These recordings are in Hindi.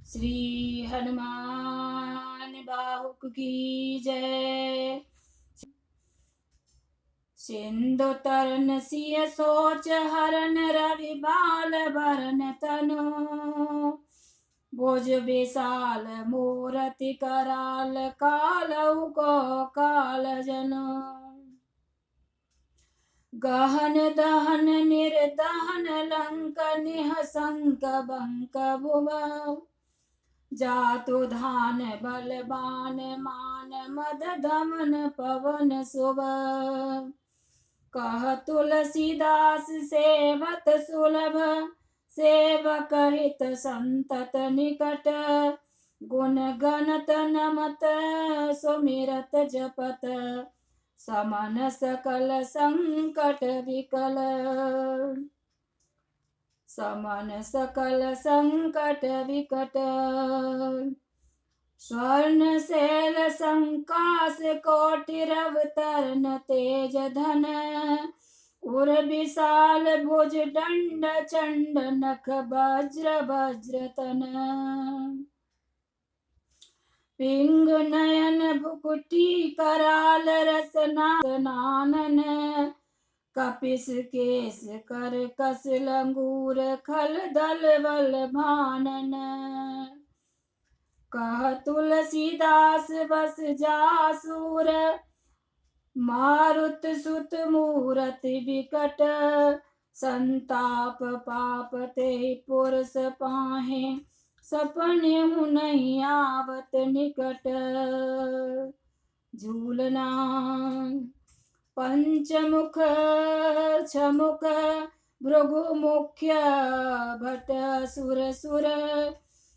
श्री हनुमान बाहुक की जय। सिंधु तरन सिय सोच हरन रवि बाल बरन तनु। भुज विशाल मूरति कराल कालउ को काल जनु। गहन दहन निर्दहन लंक निहसंक बंक भुव। जातु धान बलवान मान मद दमन पवन सुव। कह तुलसीदास सेवत सुलभ सेवक हित संतत निकट। गुण गणत नमत सुमिरत जपत समन सकल संकट विकल। समन सकल संकट विकट। स्वर्ण शैल संकाश कोटि रव तरन तेज धन। उर विशाल भुज दंड चंड नख वज्र वज्र तन। पिंग नयन भुकुटी कराल रसनानन। कपिस केस कर कस लंगूर खल दल बल भानन। कह तुलसीदास बस जासूर मारुत सुत मूरत विकट। संताप पाप ते पुरस पाहे सपने नहीं आवत निकट। झूलना पंचमुख छमुख भृगु मुख्य भट सुर सुर।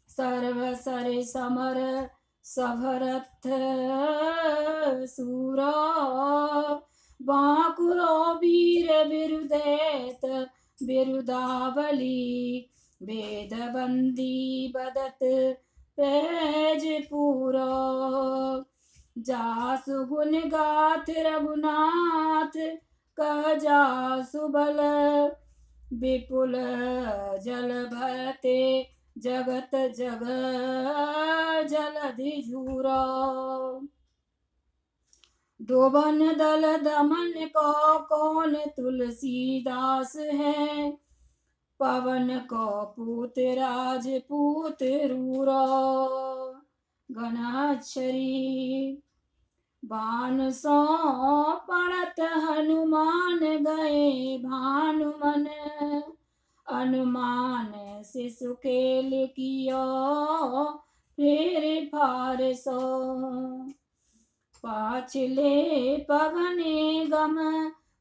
सर्व सर समर सभरथ सूर। बांकुरो वीर बिरुदेत बिरुदावली। वेदवंदी बदत पेज पूरो। जासु गुण गाथ रघुनाथ कह जासु बल। विपुल जल भरते जगत जग जलधि झूरो। दोबन दल दमन को कौन तुलसीदास है। पवन को पूत राजपूत रूरो। गणाक्षरी बान सो पड़त हनुमान गए भानुमन। अनुमान शिशु केल कियो फिर फार सो। पाछले पवने गम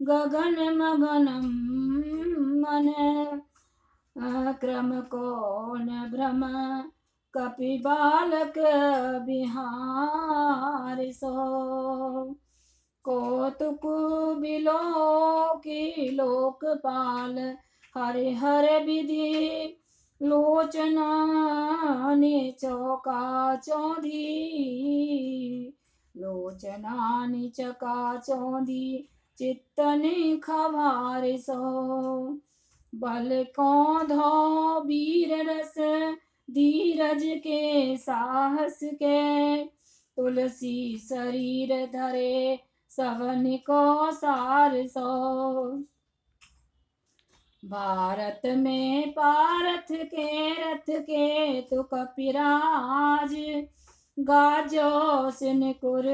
गगन मगनम मन। क्रम कौन भ्रम कपि बालक बिहार सो। कौतुक बिलो की लोकपाल हरे हर विधि। लोचना ने चौका चौधी। लोचना ने चका चौधी चित्तन खवार सो। बल कौंधो वीर रस धीरज के साहस के। तुलसी शरीर धरे सवन को सार सो। भारत में पारथ के रथ के तु कपिराज। गाजो सिनकुर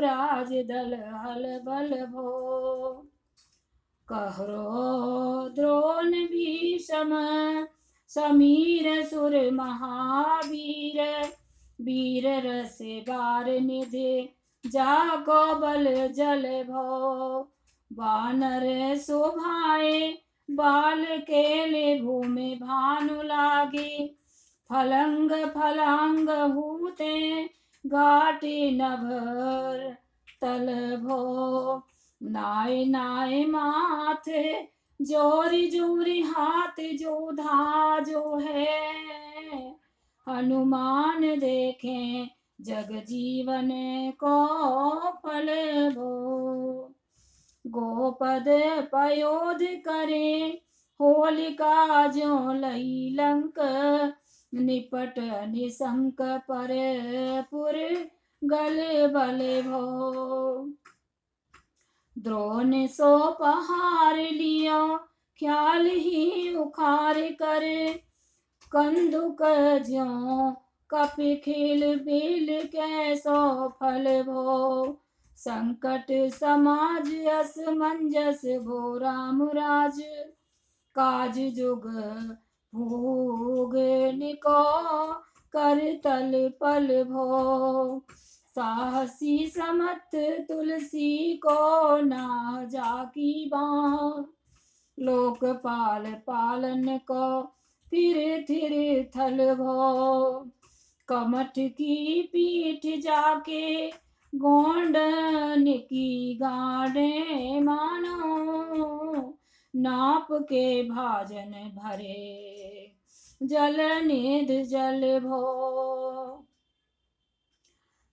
राज दल हल बल भो। कहरो द्रोण भीषम समीर सुर महावीर। वीर रस बार निधि जाको बल जल भो। वानर शोभाए बाल केले भूमि भानु लागी। फलंग फलांग हूते घाटी नभर तल भो। नाय नाय माथ जोरी जोरी हाथ जो धा जो है। हनुमान देखें जग जीवन को फल भो। गोपद पयोध करे होलिका जो लई लंक। निपट निशंक पर पुर गल बल भो। द्रोण सो पहार लियो ख्याल ही उखार कर, कंदुक ज्यों कपि खेल बेल कैसो फल भो। संकट समाज असमंजस भो राम राज, काज जुग भोग निको कर तल पल भो। साहसी समत तुलसी को ना जाकी बाँ, लोकपाल पालन को फिर थिर थल भो। कमठ की पीठ जाके गोंडन की गाड़े मानो, नाप के भाजन भरे जल निध जल भो।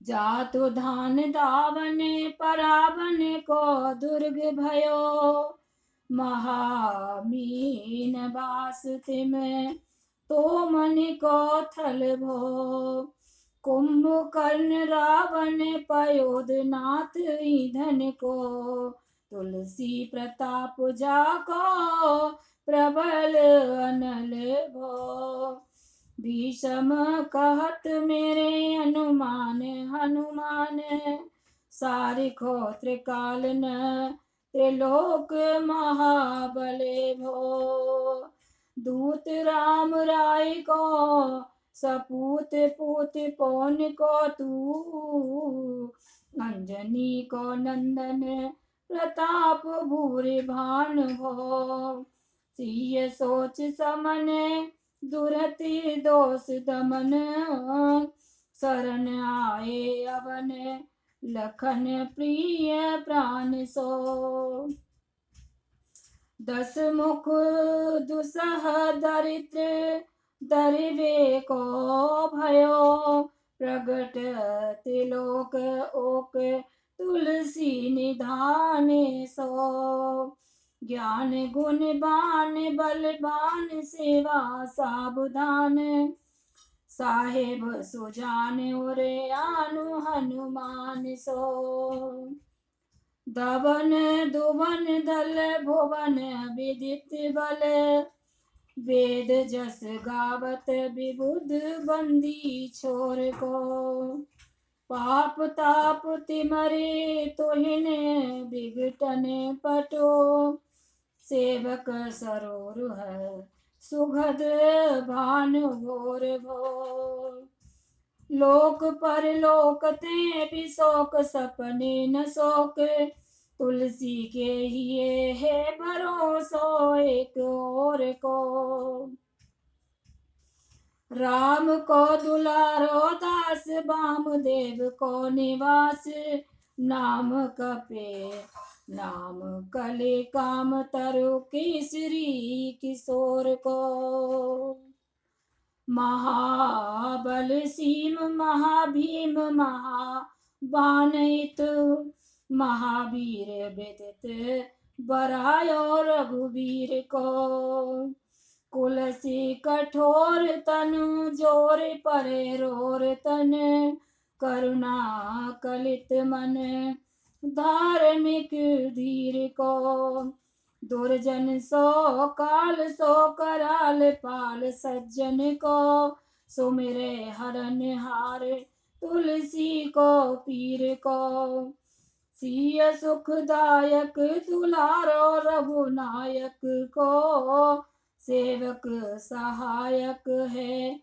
जातु धान दावन परावन को दुर्ग भयो, महामीन बास तिम तो मन को थल भो। कुंभकर्ण रावण पयोध नाथ ईंधन को, तुलसी प्रताप जाको प्रबल अनल भो। भीषम कहत मेरे अनुमान हनुमान, सारिखो त्रिकालन त्रिलोक महाबले भो। दूत राम राय को सपूत पूत पौन को तू, अंजनी को नंदन प्रताप भूरि भान हो। सिय सोच समन दुरति दोष दमन, शरण आए अवन लखन प्रिय प्राण सो। दस मुख दुसह दरिद्र दरिबे को भयो, प्रगट तिलोक ओक तुलसी निधाने सो। ज्ञान गुण बान बलवान सेवा सावधान, साहेब सुजान और आनु हनुमान सो। धवन धुवन दल भुवन विदित बल, वेद जस गावत विबुध बंदी छोर को। पाप ताप तिमरे तुहिन विघटन पटो, सेवक सरोर है सुगध भानु भोर भो। लोक पर लोक ते भी शोक सपने न शोक, तुलसी के हिये है भरोसो एक और को। राम को दुलारो दास वामदेव को निवास, नाम कपे नाम कले काम तरु केसरी किशोर को। महाबल सीम महाभीम महाबानित, महावीर विदित बरायो रघुवीर को। कुल से कठोर तनु जोर परे रोर तन, करुणा कलित मन धार्मिक धीर को। दुर्जन सो काल सो कराल पाल, सज्जन को सुमिरे हरन हार तुलसी को पीर को। सिय सुखदायक दुलारो रघुनायक को, सेवक सहायक है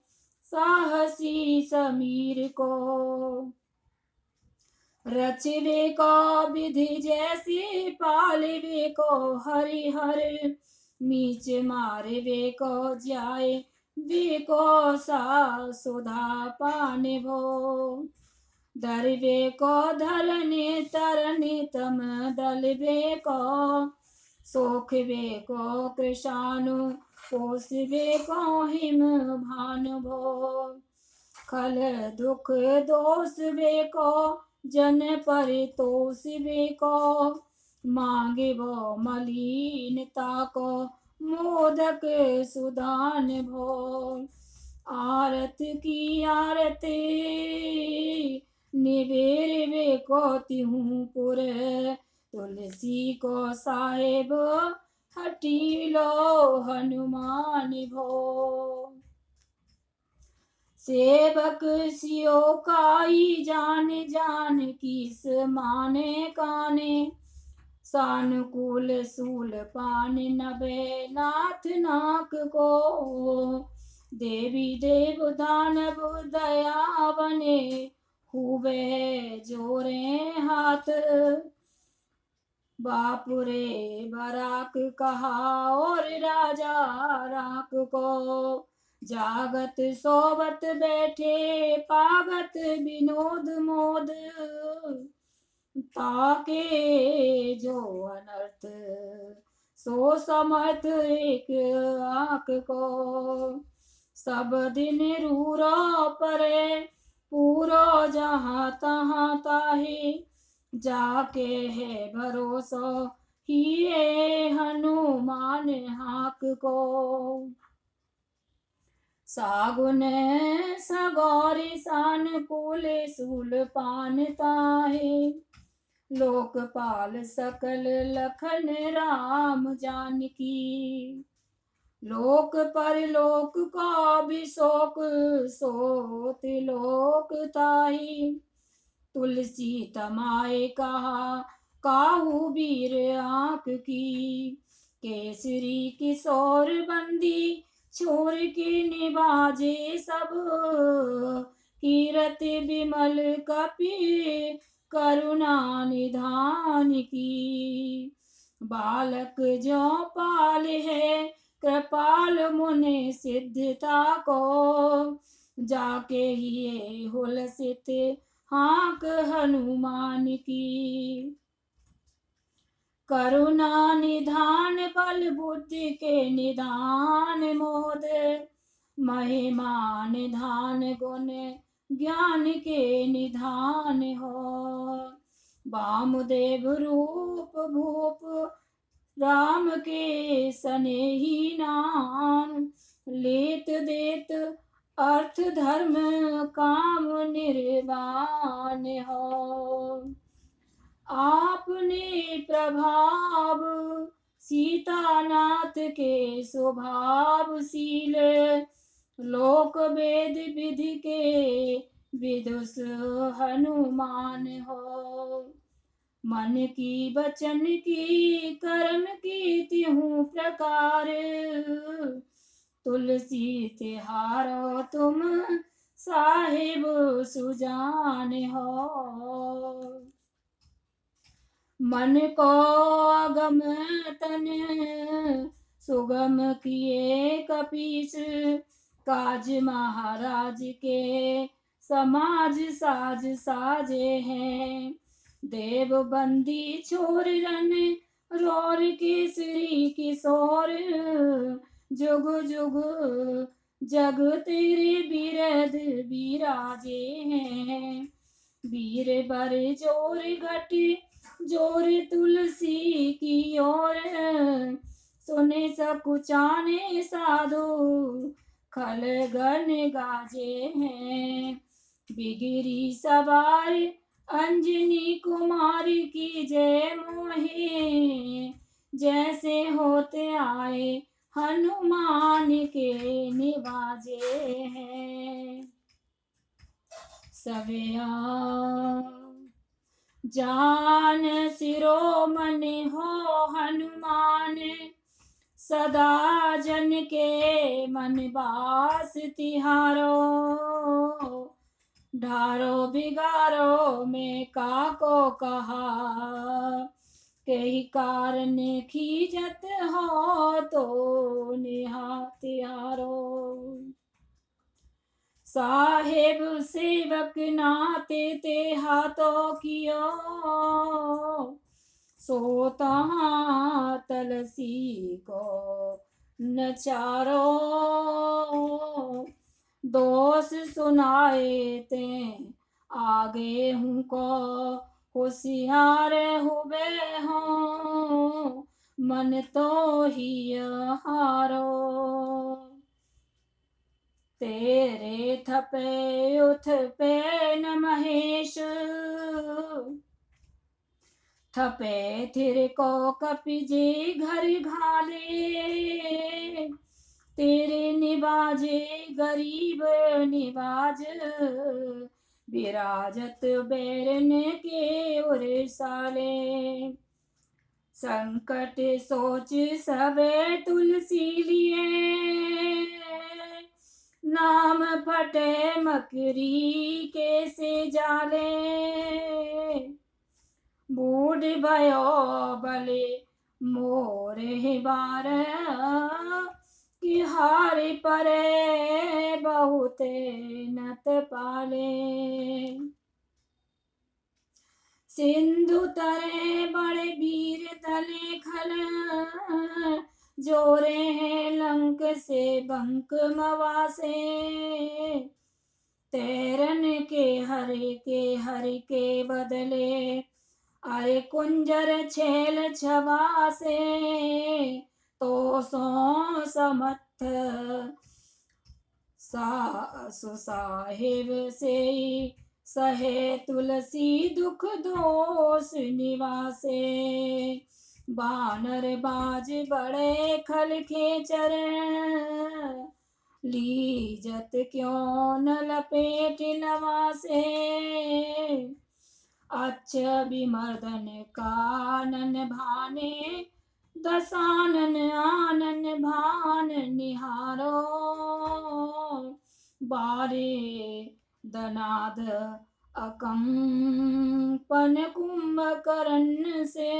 साहसी समीर को। रचवे को विधि जैसी पालिवे को हरिहर, मीच मारवे को जाए वे को सा सुधा पाने भो। धरवे को धरने तरने तम दलवे को, सोखवे को कृषाणु पोषवे को हिम भान भो। खल दुख दोष वे को जन परितोष वे को, मांगे वो मलिनता को मोदक सुदान भो। आरत की आरती निवेर वे को तिहूँ पुर, तुलसी को साहेब हटी लो हनुमान भो। सेवक सियो काई जान जान किस माने काने, सानुकूल सूल पान नभे नाथ नाक को, देवी देव दानव दया बने हुए जोरे हाथ, बापुरे बराक कहा और राजा राक को, जागत सोवत बैठे पागत विनोद मोद, ताके जो अनर्थ सो समर्थ एक आंख को, सब दिन रूरो परे पूरो जहाँ तहाँ ताहे, जाके है भरोसो हिये हनुमान हाक को। सागुन सगौरी सानुकूल सूल पान ताहे, लोकपाल सकल लखन राम जानकी, लोक परलोक का भी शोक सो त्रिलोक ताहि, तुलसी तमाए कहा काहू वीर आंख की, केसरी किशोर बंदी छोर के निवाजे सब, कीरत विमल कपि करुणा निधान की, बालक जो पाल है कृपाल मुनि सिद्धता को, जाके ही हुलसित हाँक हनुमान की, करुणा निधान बल बुद्धि के निधान मोद, महिमा निधान गुण ज्ञान के निधान हो, वामदेव रूप भूप राम के सनेही नाम, लेत देत अर्थ धर्म काम निर्वाण हो, आपने प्रभाव सीतानाथ के स्वभावशील, लोक वेद विधि के विदुष हनुमान हो, मन की वचन की कर्म की तिहूँ प्रकार, तुलसी तिहारो तुम साहिब सुजान हो, मन को अगम तन सुगम किए कपीस, काज महाराज के समाज साज साजे हैं, देव बंदी छोर रन रोर केसरी किशोर, जुग जुग जग तेरे बिरद बिराजे हैं, वीर बर जोर घट जोर तुलसी की ओर, सुने सकुचाने साधु खल गन गाजे हैं, बिगिरी सवार अंजनी कुमारी की जय मोहे, जैसे होते आए हनुमान के निवाजे हैं, सवेया जान शिरोमणि हो हनुमान, सदा जन के मन बास तिहारो, ढारो बिगारो में काको कहा, कई कारण खीजत हो तो निहातिहारो, साहेब सेवक नाते ते हाथों कियो, सो तहाँ तुलसी को नचारो, दोष सुनाए ते आगे हूँ को होशियार हुए हों, मन तो ही हारो, तेरे थपे उथ पे न महेश, थपे थिर को कपिजे घर घाले, तेरे निवाजे गरीब निवाज, विराजत बैरन के उर साले। संकट सोच सबे तुलसी लिए, नाम फटे मकरी के से जाले, बूढ़ भयो बले मोर बार, कि हार परे बहुते नत पाले। सिंधु तरे बड़े वीर तले खल, जोरे हैं लंक से बंक मवासे, तैरन के हर के बदले, अरे कुंजर छेल छवासे, तो सो समर्थ साहिब से, सहे तुलसी दुख दोष निवासे, बानर बाज बड़े खल खेचर, लीजत क्यों न लपेट नवासे, अच्छ विमर्दन कानन भाने, दसानन आनन भान निहारो, बारे दनाद अकंपन कुंभकर्ण से,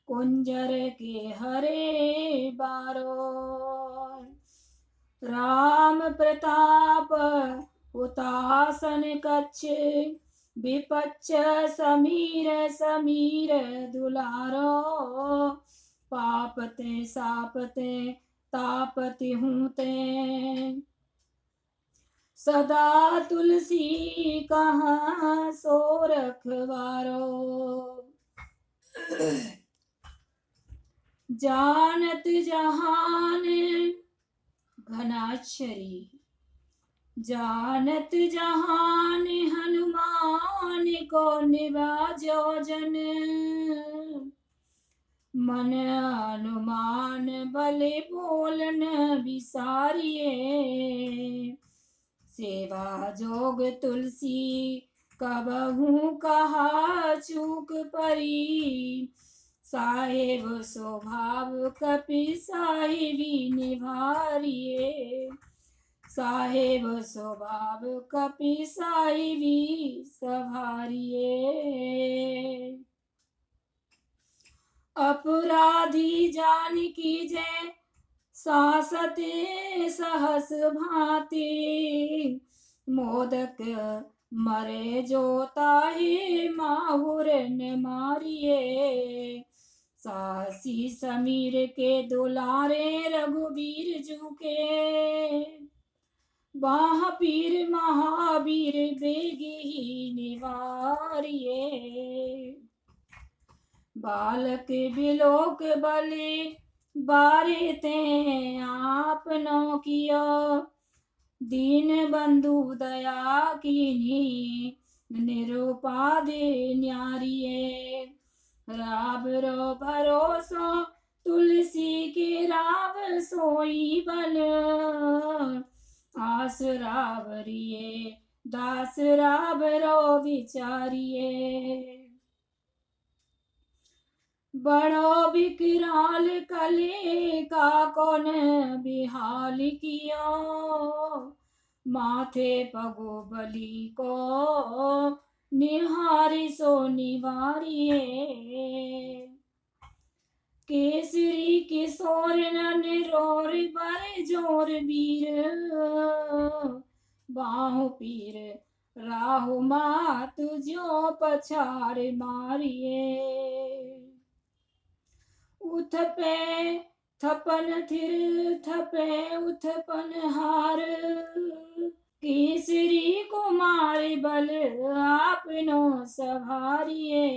कुंजर के हरे बारो। राम प्रताप हुतासन कच्छ, विपच्छ समीर समीर दुलारो, पापते सापते तापति हूते, सदा तुलसी कहाँ सो रखवारो। जानत जहान घनाक्षरी, जानत जहान हनुमान को निवाजो जन, मन अनुमान बले बोलन विसारिये, सेवा जोग तुलसी कबहू कहा चूक परी, साहेब स्वभाव कपि साहिबी निभारिये, साहेब स्वभाव कपि साहिबी सभारिये। अपराधी जानकी जय सासते सहस भांति, मोदक मरे जो ताहि माहुर न मारिये, सासी समीर के दुलारे रघुवीर जू के, बाह पीर महावीर बेगी ही निवारिये, बालक बिलोक बलि बारे ते आपनो कियो, दीन बंधु दया कीनी निरुपाधि न्यारिये, राब रो भरोसो तुलसी के राव सोई बल, आस रावरिये दास राब रो विचारिये, बड़ो विकराल कले का कौन बिहाल कियो, माथे पगो बलि को निहारी सो निवारिये, केसरी किशोर निरोर बर जोर वीर, बाहु पीर राहु मातु जो पछाड़ मारिये, उथ पे थपन थिर थपे उथपन हार, केसरी कुमार बल आपनो सभारिये,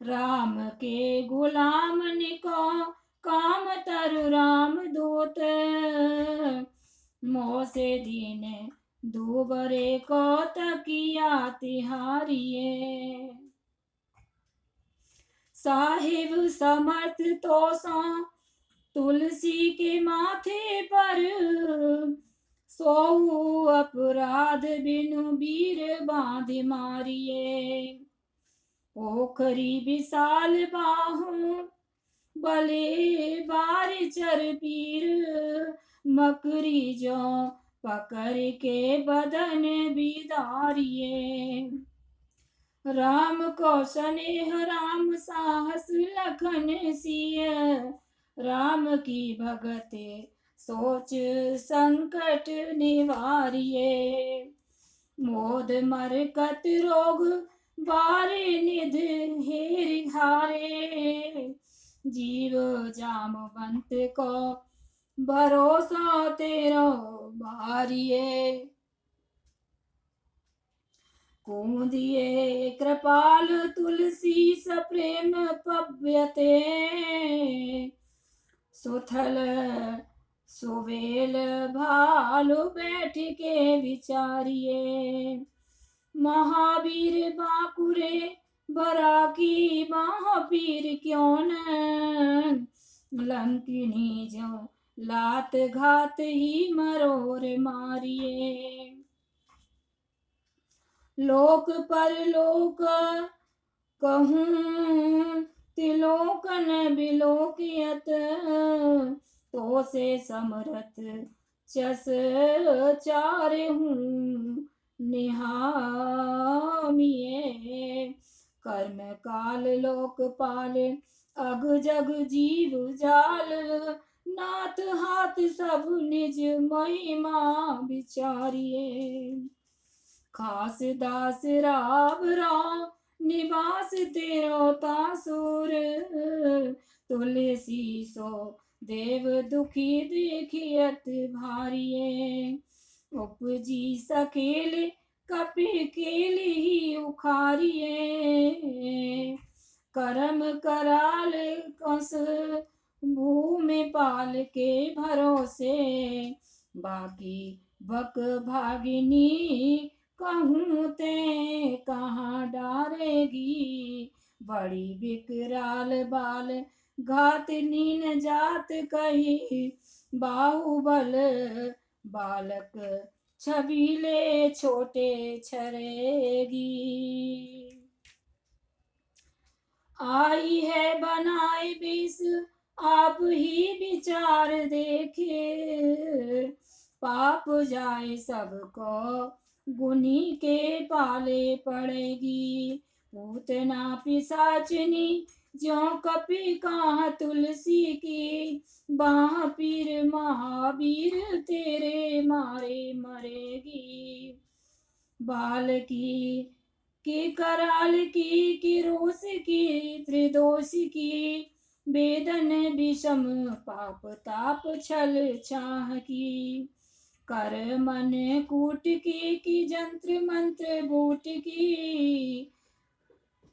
राम के गुलाम निको काम तरु राम दूत, मोह से दीन दूबरे कौतकिया तिहारिये। साहिब समर्थ तो सो तुलसी के माथे पर, सोऊ अपराध बिनु बीर बांध मारिये। पोखरी विशाल बाहु बले बार चर पीर, मकरी जो पकड़ के बदन बिदारिये। राम को स्नेह राम साहस लखन सिय, राम की भगते सोच संकट निवारिये। मोद मरकत रोग बारे निध हेरि हारे, जीव जामवंत को भरोसा तेरो भारिये। कूंदिये कृपाल तुलसी सप्रेम पव्यते, सुथल सुवेल भालु बैठ के विचारिये। महावीर बांकुरे बरा की बाह पीर क्यों न, लंकिनी जो लात घात ही मरोर मारिये। लोक परलोक कहूँ तिलोकन बिलोकियत, तो से समरथ चस चारे हूँ निहामिये। कर्म काल लोकपाल अग जग जीव जाल, नाथ हाथ सब निज महिमा विचारिये। खास दास राव राव निवास तेरो तासुर, तुलसी सो देव दुखी देखियत भारिये। उपजी सकेल कपि केल ही उखारिये, करम कराल कस भूमि पाल के भरोसे, बाकी बक भागिनी कहूँ ते कहाँ डारेगी। बड़ी विकराल बाल घात नीन जात कही, बाहुबल बालक छबीले छोटे छरेगी। आई है बनाए विष आप ही विचार देखे, पाप जाए सबको गुनी के पाले पड़ेगी। पूतना पिशाचनी ज्यों कपि कहाँ तुलसी की, बाह पीर महावीर तेरे मारे मरेगी। बाल की कराल की रोष की त्रिदोष की, वेदन विषम पाप ताप छल छाह की। कर मन कूट की जंत्र मंत्र बूट की,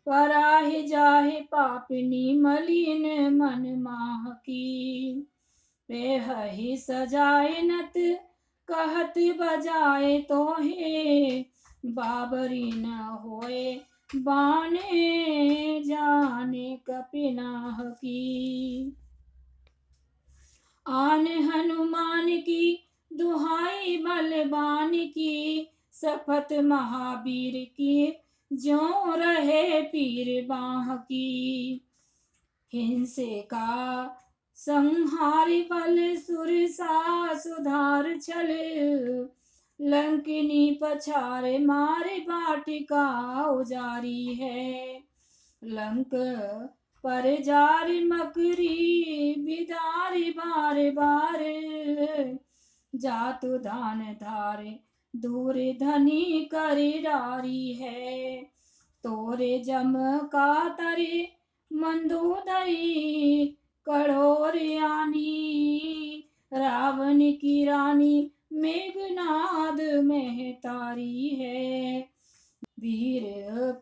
पराहि जाहे पापिनी मलिन मन माह की। पेहहि सजाए नत कहत बजाए तोहे, बाबरी न होए बाने जाने कपिनाह की। आन हनुमान की दुहाई बलवान की, शपथ महावीर की ज्यों रहे पीर बाह की। हिंसे का संहार बल सुरसा सुधार छल, लंकिनी पछारे मारे बाटिका उजारी है। लंक पर जार मकरी बिदारी बार बार, जातु दान धारे दूर धनी करिडारी है। तोरे जम का तरे मंदोदरी कठोर आनी, रावण की रानी मेघनाद में तारी है। वीर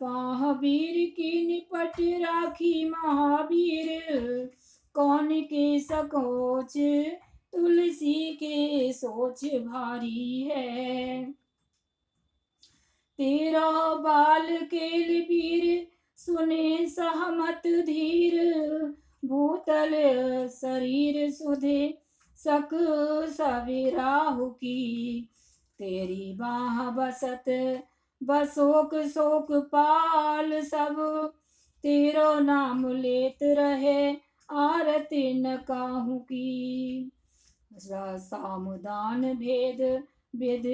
पाह वीर की निपट राखी महावीर, कौन के सकोच, तुलसी के सोच भारी है। तेरा बाल केल वीर, सुने सहमत धीर, भूतल शरीर सुधे सक सविराहु की। तेरी बाह बसत बसोक शोक पाल सब, तेरो नाम लेत रहे आरती न काहू की। सामदान भेद विद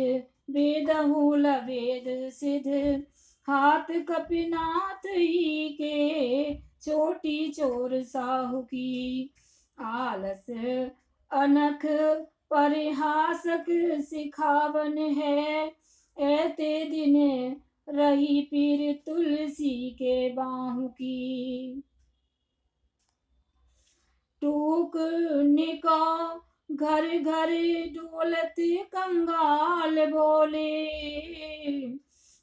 वेदहूल वेद सिद्ध, हाथ कपिनाथ ही के छोटी चोर साहू की। आलस अनख परिहासक सिखावन है, ऐते दिन रही पीर तुलसी के बाहू की। टूक निको घर घर डोलत कंगाल बोले,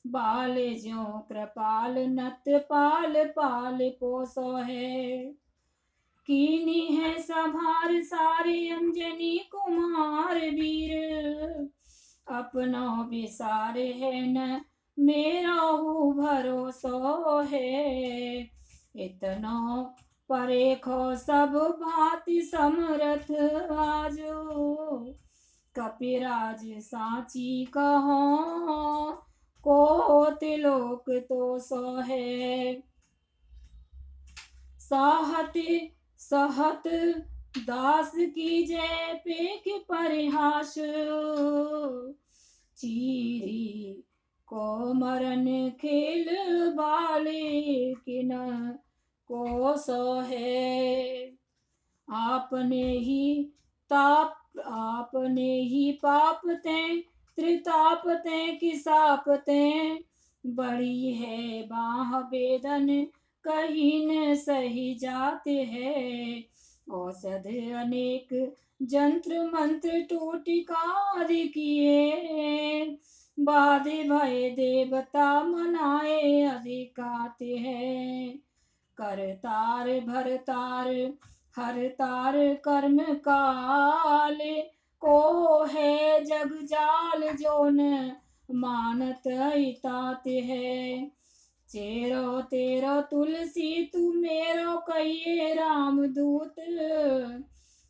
बाल ज्यों कृपाल नत पाल पाल पोसो है। कीनी है संभार सारे अंजनी कुमार वीर, अपनो विसार है न मेरा हु भरोसो है। इतनो परेखो सब भांति समरथ आजो, कपिराज साची कहो को तिलोक तो सो है। सहत दास की जय पेख परिहास, चीरी को मरण खेल बाले किन को सो है। आपने ही पाप ते त्रिताप ते किसापते, बड़ी है बाह वेदन कहीं न सही जाते हैं। औषध अनेक जंत्र मंत्र टोटिकादि किए, बाधे भय देवता मनाए अधिकाते हैं। करतार भरतार हरतार कर्म काल, को है जग जाल जो न मानत इतात है। चेरो तेरो तुलसी तू मेरो कहिए रामदूत,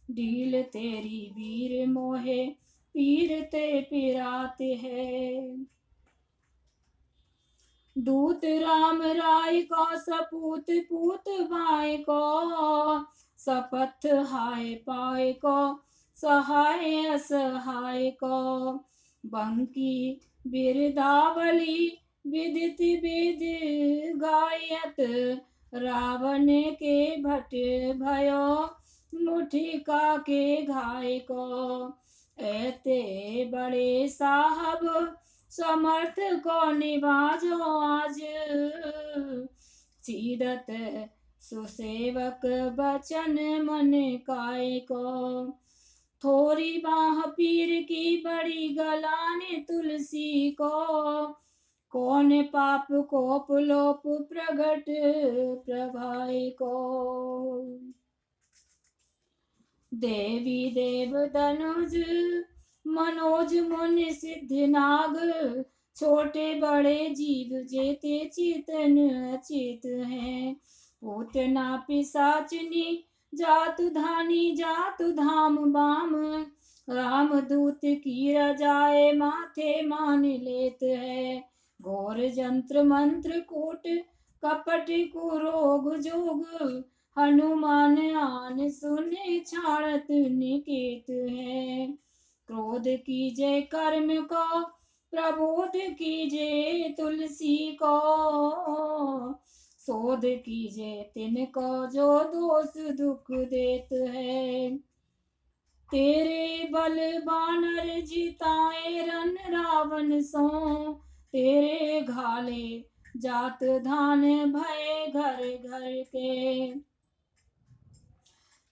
ढील तेरी वीर मोहे पीर ते पिराते है। दूत राम राय को सपूत पूत बाय को, सपथ हाय पाय को सहाय असहाय को। बंकी बिरदावली विदित विद गायत, रावण के भट भयो मुठिका के घाय को। ऐते बड़े साहब समर्थ को निभाजो आज, सीदत सुसेवक बचन मन काय को। थोड़ी बाह पीर की बड़ी गलाने तुलसी को, कौन पाप कोप लोप प्रगट प्रभाय को। देवी देव धनुज मनोज मुनि सिद्ध नाग, छोटे बड़े जीव जेते चेतन अचेत हैं। पूतना पिशाचनी जातु धानी जातु धाम बाम, रामदूत की रजाए माथे मान लेत है। घोर जंत्र मंत्र कूट कपट कुरोग जोग, हनुमान आन सुने छाड़त निकेत है। क्रोध कीजे कर्म को प्रबोध कीजे तुलसी को, शोध कीजे तिनको जो दोष दुख देत है। तेरे बल बानर जिताए रन रावण सो, तेरे घाले जात धान भय घर घर के।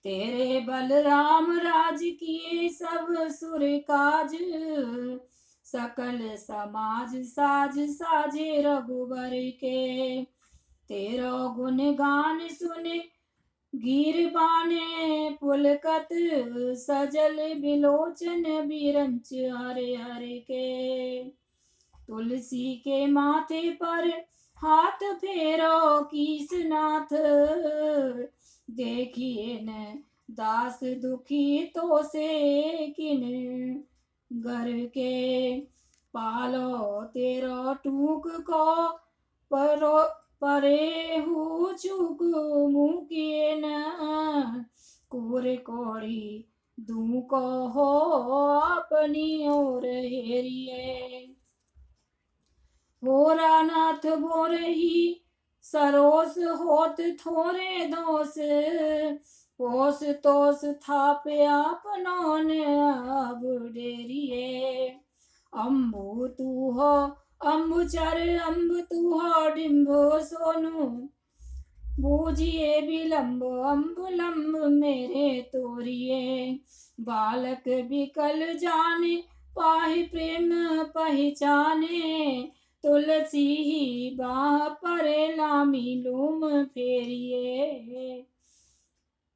तेरे बल राम राज किए सब सुर काज, सकल समाज साज साजे रघुबर के। तेरो गुण गान सुने गीर बाने पुलकत सजल बिलोचन बिरंच हरे हरे के। तुलसी के माथे पर हाथ फेरो कीसनाथ, देखिए न दास दुखी तो से किन घर के। पालो तेरो टूक को परो परे हु चूक मुकिए न, कूर कोड़ी दू को हो अपनी ओर हेरिए। होरा नाथ बोरही सरोस होत थोरे दोष, पोस तोस थापे आपनों ने अब डेरिए। अम्बु तू हो अम्बुचर अम्ब तू हो डिम्बो सोनू, बूझिए विलम्ब अम्ब लम्ब मेरे तोरिए। बालक बिकल जाने पाहि प्रेम पहचाने, तुलसी ही बाह परे लामी लूम फेरिए।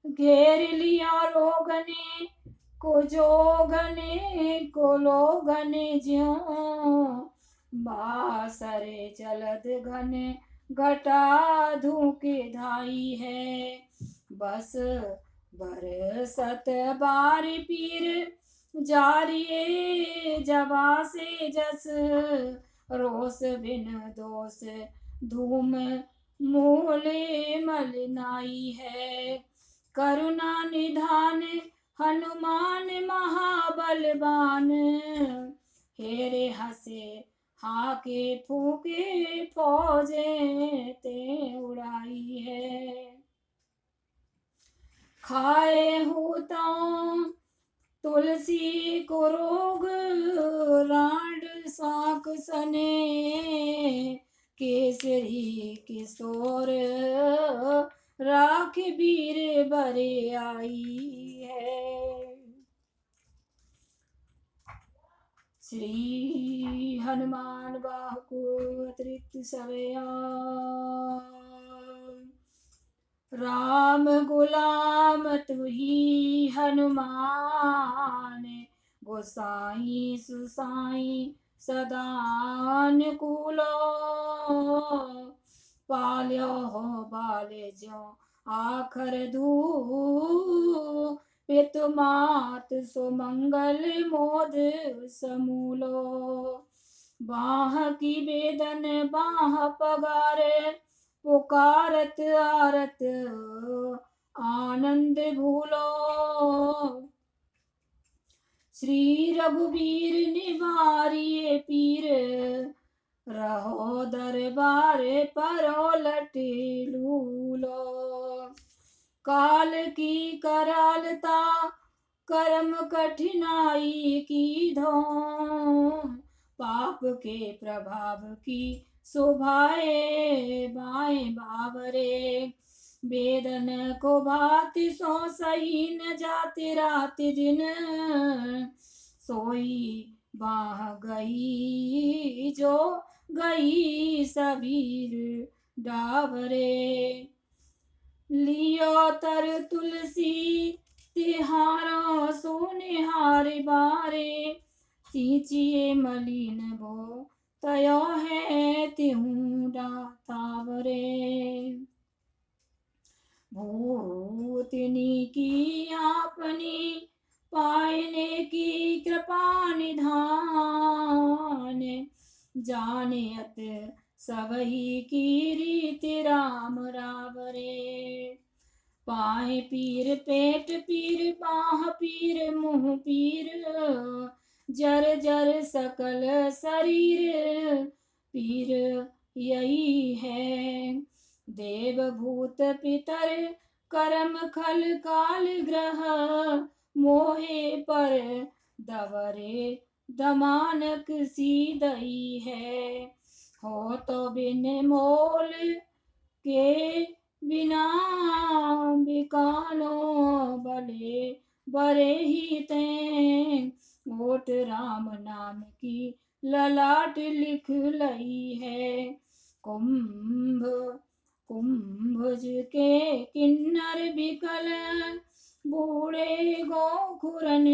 घेर लिया रोगने को जोगने को लोगने ज्यों, बासरे जलद घन घटा धूके धाई है। बस बरसत बारी पीर जारिए जबा से जस, रोस बिन दोष धूम मूले मलिनाई है। करुणा निधान हनुमान महाबलवान, हेरे हसे हाके फूके फौजे ते उड़ाई है। खाए हूँ तुलसी को रोग राड साक सने, केसरी किशोर राख वीर बरे आई है। श्री हनुमान बाहु अतिरिक्त सवया, राम गुलाम तुही हनुमान, गोसाई सुसाई सदा अनुकूलो। पाल्यो हो बाले जो आखर दू, पितु मात सुमंगल मोद समूलो। बाह की बेदन बाह पगारे, पुकारत आरत आनंद भूलो। श्री रघुवीर निवारिये पीर, रहो दरबार परो लटे लूलो। काल की करालता कर्म कठिनाई की धोम, पाप के प्रभाव की शोभाए बाएं बावरे। वेदन को भांति सो सही न जाति राति दिन, सोई बाह गई जो गई सबीर डावरे। लियो तर तुलसी तिहारो सोनिहार बारे, सींचिए मलिन भो तयो है तिहूँ डातावरे। भूतनी की आपनी पायने की कृपा निधान, जाने अत सबही की रीति राम रावरे। पाए पीर पेट पीर बाह पीर मुँह पीर, जर जर सकल शरीर पीर यही है। देव भूत पितर करम खल काल ग्रह, मोहे पर दवरे दमानक सीदई है। हो तो बिन मोल के बिना बिकानो, बले बरे ही ते ओट राम नाम की ललाट लिख लई है। कुंभ कुंभज के किन्नर बिकल बूढ़े गोखुरन,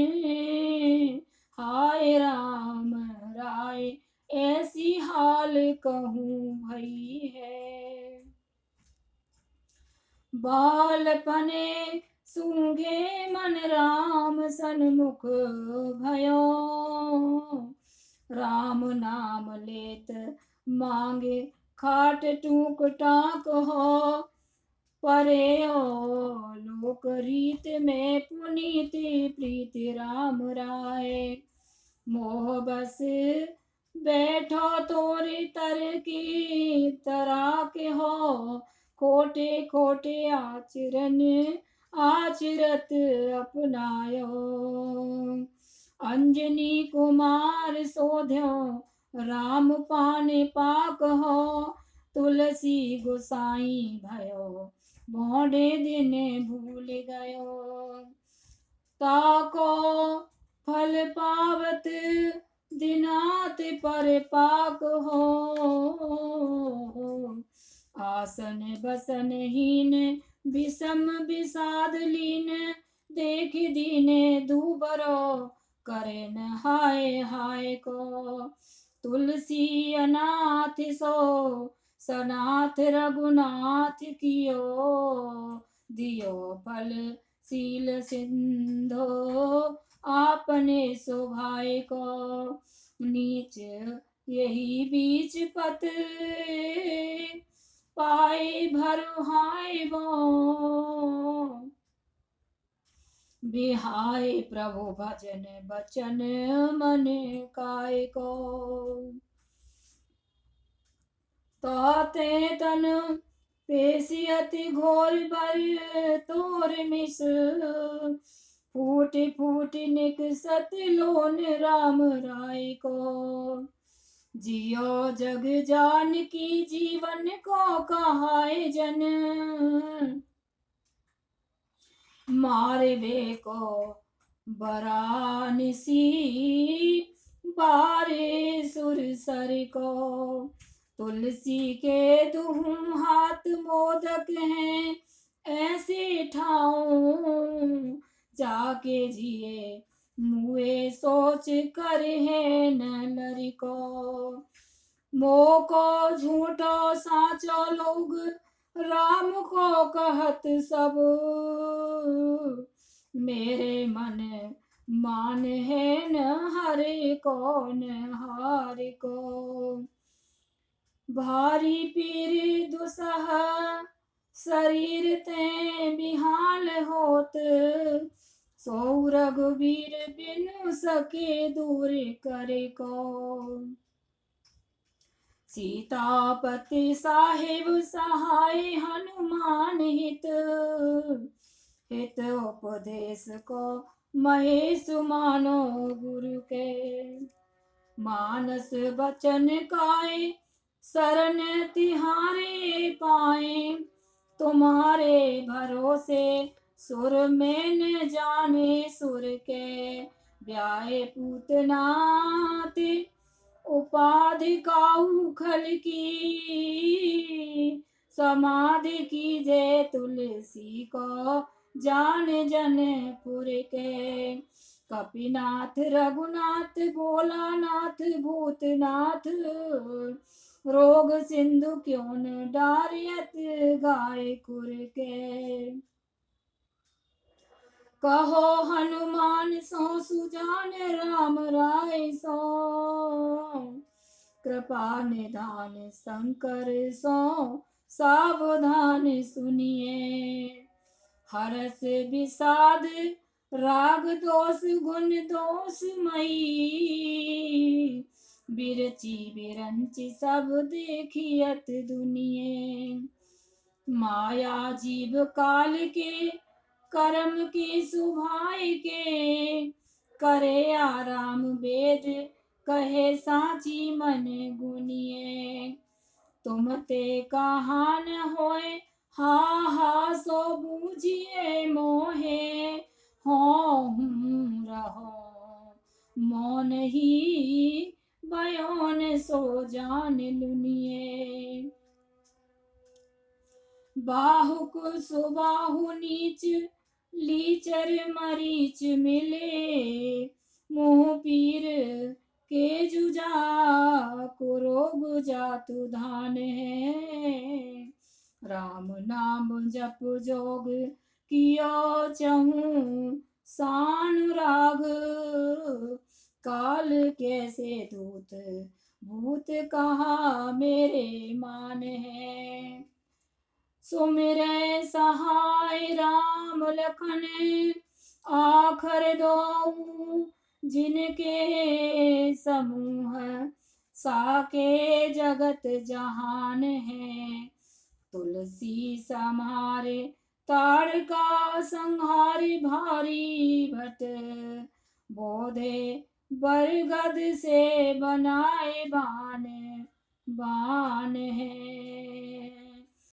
हाय राम राय ऐसी हाल कहूँ भई है। बालपने सूंघे मन राम सन्मुख भयो, राम नाम लेत मांगे खाट टूक टाक हो, परे हो लोक रीत में पुनीति प्रीति राम राय। मोह बस बैठो तोरे तर की तरह के हो, खोटे खोटे आचरण आचरत अपनायो। अंजनी कुमार सोध्यो राम पाने पाक हो, तुलसी गोसाई भयो भोंडे दिन भूल गयो। ताको फल पावत दिनात पर पाक हो, आसन बसन हीन विषम विषाद लीन, देख दीने दूबरो करे न हाय हाय को। तुलसी अनाथ सो सनाथ रघुनाथ कियो, दियो फल शील सिंधो आपने शोभाए को। नीच यही बीच पत पाए भरुहाय वो, बिहाय प्रभु भजन बचन मन काय को। ताते तन पेशी अति घोर बर तोर मिस, फूट फूट निकसत लोन राम राय को। जियो जग जान की जीवन को कहाय जन, मारे वे को बरानसी बारे सुर सर को। तुलसी के दुहु हाथ मोदक हैं ऐसे ठाऊं, जाके जिए मुए सोच कर है न लरी को। मोको झूठो साचो लोग राम को कहत सब, मेरे मन मान है न हरे को न हार को। भारी पीर दुसह शरीर ते बिहाल होत, सो रघुवीर बिनु सके दूर करे को। सीतापति साहेब सहाय हनुमान हित, हित उपदेश को महेश मानो गुरु के। मानस बचन काय शरण तिहारे पाए, तुम्हारे भरोसे सुर में न जाने सुर के। ब्याहे पूतनाते उपाधि काऊ खल की, समाधि की जय तुलसी को जान जनपुर के। कपिनाथ रघुनाथ भोलानाथ भूतनाथ, रोग सिंधु क्यों न डारियत गाय कुर के। कहो हनुमान सो सुजान राम राय सो, कृपा निधान शंकर सो सावधान सुनिए। हरस विषाद राग दोष गुण दोष मई, बिरची बिरंची सब देखियत दुनिये। माया जीव काल के कर्म की सुभाई के, करे आराम वेद कहे साची मन गुनिए। तुम ते कहा न होए हा हा सो बूझिए मोहे, हो रहो मौन ही बयोन सो जान लुनिए। बाहुक सुबाहु नीच, लीचर मरीच मिले, मुँह पीर के जुजा को रोग जातु धान है। राम नाम जप जोग कियो चहूँ सानुराग, काल कैसे दूत भूत कहा मेरे मान है। सुमिरै सहाय राम लखन आखर दो, जिनके समूह साके जगत जहान है। तुलसी समारे ताड़का संहारे भारी भट, बोधे बरगद से बनाए बान बान है।